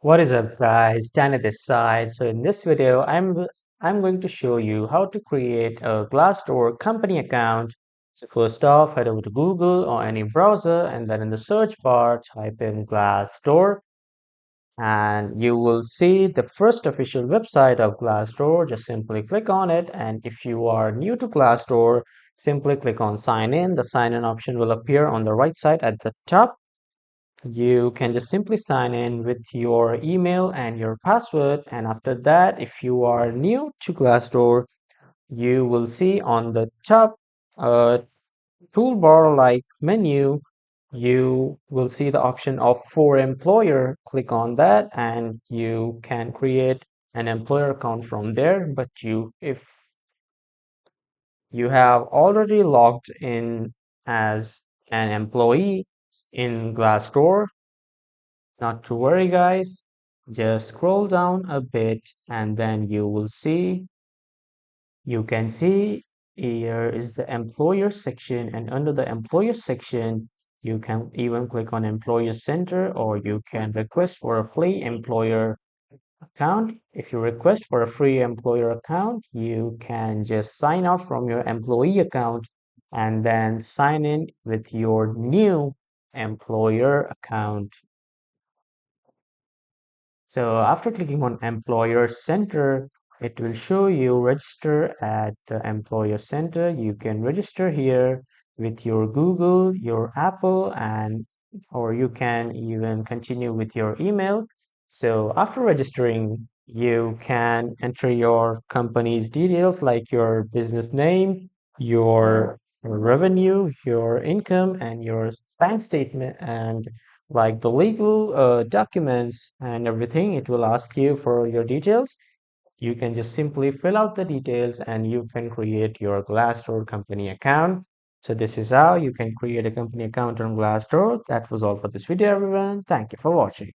What is up, guys? Dan at this side. So in this video, I'm going to show you how to create a Glassdoor company account. So first off, head over to Google or any browser, and then in the search bar, type in Glassdoor, and you will see the first official website of Glassdoor. Just simply click on it, and if you are new to Glassdoor, simply click on Sign In. The sign in option will appear on the right side at the top. You can just simply sign in with your email and your password. And after that, if you are new to Glassdoor, you will see on the top uh, toolbar like menu, you will see the option of for employer. Click on that and you can create an employer account from there. But if you have already logged in as an employee in Glassdoor, not to worry, guys. Just scroll down a bit and then you can see here is the employer section, and under the employer section, you can even click on Employer Center, or you can request for a free employer account. If you request for a free employer account, you can just sign out from your employee account and then sign in with your new employer account. So after clicking on Employer Center, it will show you register at the Employer Center. You can register here with your Google, your Apple, and or you can even continue with your email. So after registering, you can enter your company's details like your business name, your revenue, your income, and your bank statement, and like the legal documents and everything. It will ask you for your details. You can just simply fill out the details and you can create your Glassdoor company account. So this is how you can create a company account on Glassdoor. That was all for this video, everyone. Thank you for watching.